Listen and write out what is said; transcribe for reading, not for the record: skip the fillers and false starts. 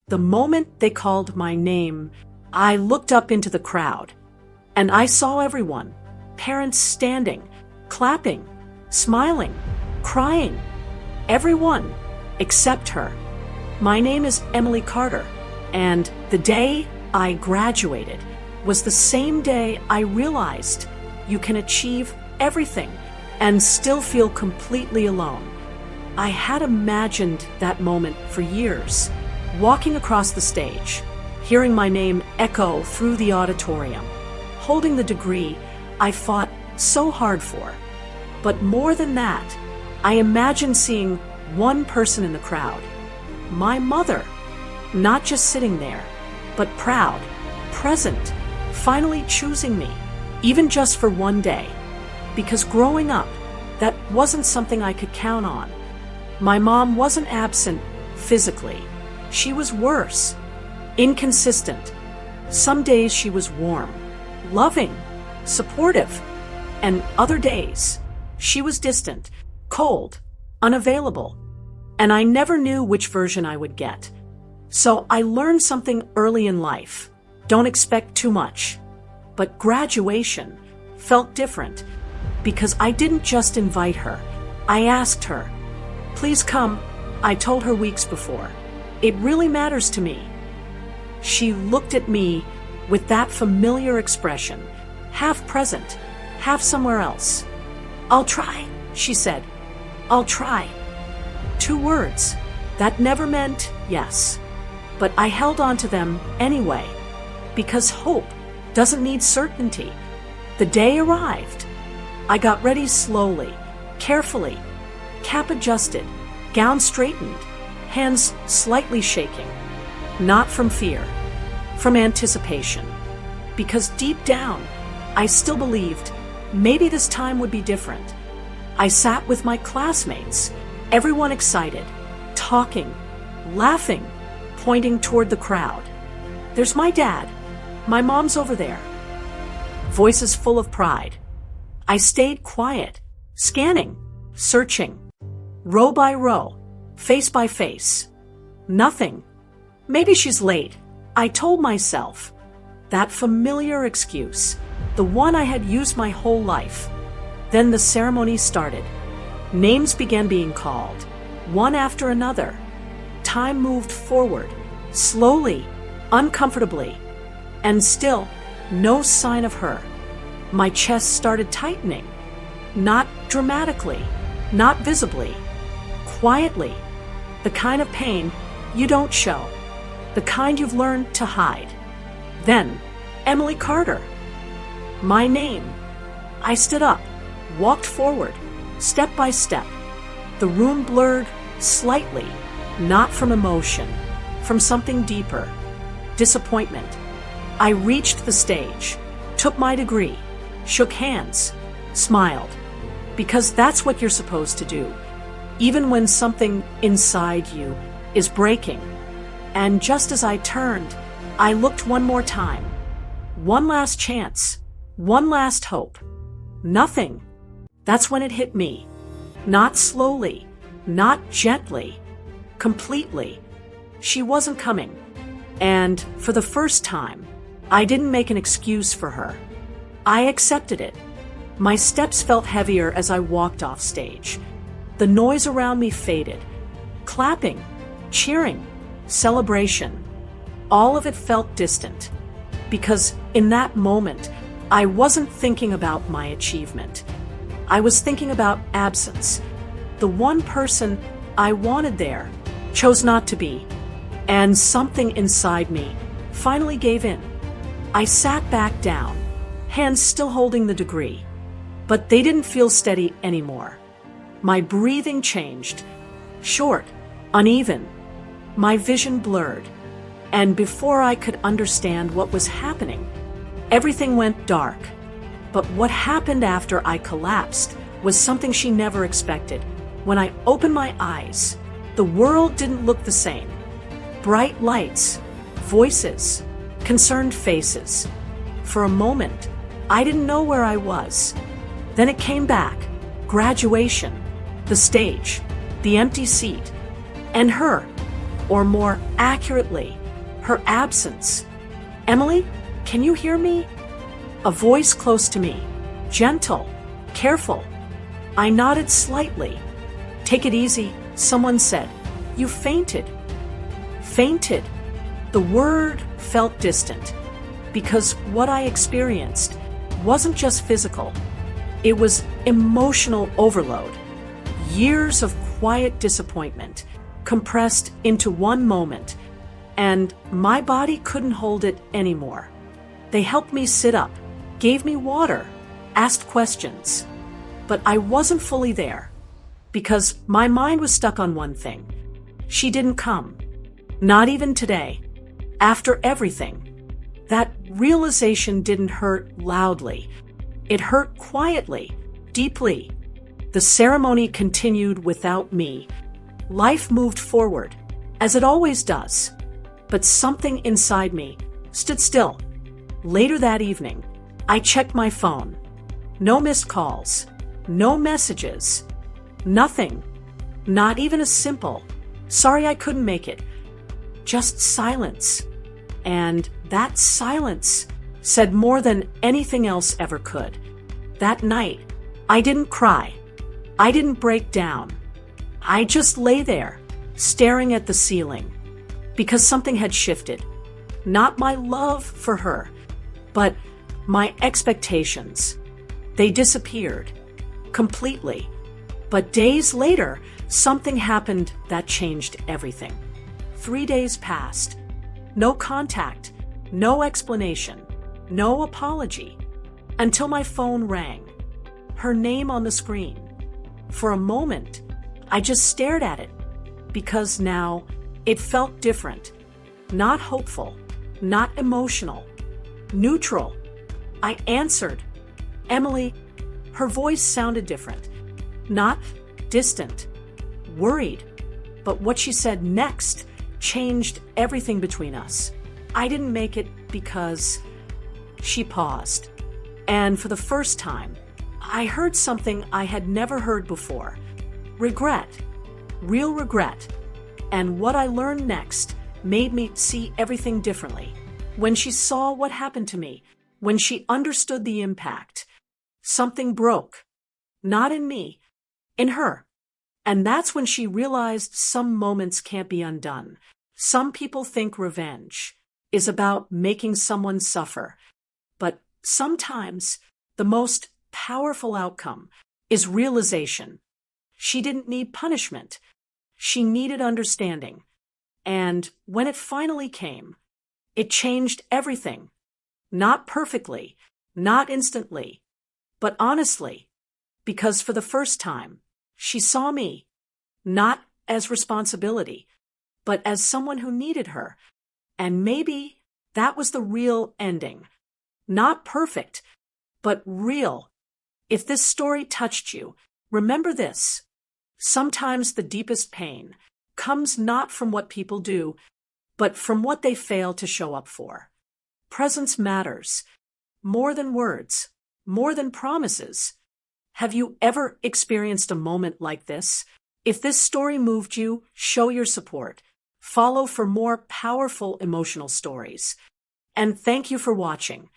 The moment they called my name, I looked up into the crowd, and I saw everyone, parents standing, clapping, smiling, crying. Everyone except her. My name is Emily Carter, and the day I graduated was the same day I realized you can achieve everything and still feel completely alone. I had imagined that moment for years, walking across the stage, hearing my name echo through the auditorium, holding the degree I fought so hard for. But more than that, I imagined seeing one person in the crowd, my mother, not just sitting there, but proud, present, finally choosing me, even just for one day. Because growing up, that wasn't something I could count on. My mom wasn't absent physically. She was worse, inconsistent. Some days she was warm, loving, supportive, and other days she was distant, cold, unavailable. And I never knew which version I would get. So I learned something early in life. Don't expect too much. But graduation felt different because I didn't just invite her. I asked her, "Please come," I told her weeks before. "It really matters to me." She looked at me with that familiar expression, half present, half somewhere else. "I'll try," she said. "I'll try." 2 words that never meant yes. But I held on to them anyway, because hope doesn't need certainty. The day arrived. I got ready slowly, carefully, cap adjusted, gown straightened, hands slightly shaking. Not from fear, from anticipation. Because deep down, I still believed maybe this time would be different. I sat with my classmates, everyone excited, talking, laughing, pointing toward the crowd. "There's my dad. My mom's over there." Voices full of pride. I stayed quiet, scanning, searching, row by row, face by face. Nothing. Maybe she's late, I told myself. That familiar excuse, the one I had used my whole life. Then the ceremony started. Names began being called, one after another. Time moved forward, slowly, uncomfortably, and still no sign of her. My chest started tightening, not dramatically, not visibly, quietly, the kind of pain you don't show, the kind you've learned to hide. Then, Emily Carter. My name. I stood up, walked forward, step by step. The room blurred slightly, not from emotion, from something deeper. Disappointment. I reached the stage, took my degree, shook hands, smiled. Because that's what you're supposed to do, even when something inside you is breaking. And just as I turned, I looked one more time. One last chance, one last hope. Nothing. That's when it hit me. Not slowly, not gently, completely. She wasn't coming. And for the first time, I didn't make an excuse for her. I accepted it. My steps felt heavier as I walked off stage. The noise around me faded. Clapping, cheering, celebration. All of it felt distant. Because in that moment, I wasn't thinking about my achievement. I was thinking about absence. The one person I wanted there chose not to be. And something inside me finally gave in. I sat back down, hands still holding the degree. But they didn't feel steady anymore. My breathing changed. Short, uneven. My vision blurred. And before I could understand what was happening, everything went dark. But what happened after I collapsed was something she never expected. When I opened my eyes, the world didn't look the same. Bright lights, voices, concerned faces. For a moment, I didn't know where I was. Then it came back. Graduation, the stage, the empty seat, and her. or more accurately, her absence. "Emily, can you hear me?" A voice close to me, gentle, careful. I nodded slightly. "Take it easy," someone said. "You fainted." Fainted. The word felt distant, because what I experienced wasn't just physical. It was emotional overload. Years of quiet disappointment compressed into one moment, and my body couldn't hold it anymore. They helped me sit up, gave me water, asked questions. But I wasn't fully there, because my mind was stuck on one thing. She didn't come. Not even today. After everything. That realization didn't hurt loudly. It hurt quietly, deeply. The ceremony continued without me. Life moved forward, as it always does. But something inside me stood still. Later that evening, I checked my phone. No missed calls, no messages, nothing. Not even a simple, "Sorry I couldn't make it." Just silence. And that silence said more than anything else ever could. That night, I didn't cry. I didn't break down. I just lay there, staring at the ceiling, because something had shifted. Not my love for her, but my expectations. They disappeared completely. But days later, something happened that changed everything. 3 days passed. No contact, no explanation, no apology, until my phone rang. Her name on the screen. For a moment, I just stared at it, because now it felt different. Not hopeful, not emotional, neutral. I answered, "Emily." Her voice sounded different, not distant, worried. But what she said next changed everything between us. I didn't make it because... She paused. And for the first time, I heard something I had never heard before. Regret. Real regret. And what I learned next made me see everything differently. When she saw what happened to me, when she understood the impact, something broke. Not in me, in her. And that's when she realized some moments can't be undone. Some people think revenge is about making someone suffer. But sometimes the most powerful outcome is realization. She didn't need punishment. She needed understanding. And when it finally came, it changed everything. Not perfectly, not instantly, but honestly, because for the first time, she saw me, not as responsibility, but as someone who needed her. And maybe that was the real ending. Not perfect, but real. If this story touched you, remember this. Sometimes the deepest pain comes not from what people do, but from what they fail to show up for. Presence matters. More than words, more than promises. Have you ever experienced a moment like this? If this story moved you, show your support. Follow for more powerful emotional stories. And thank you for watching.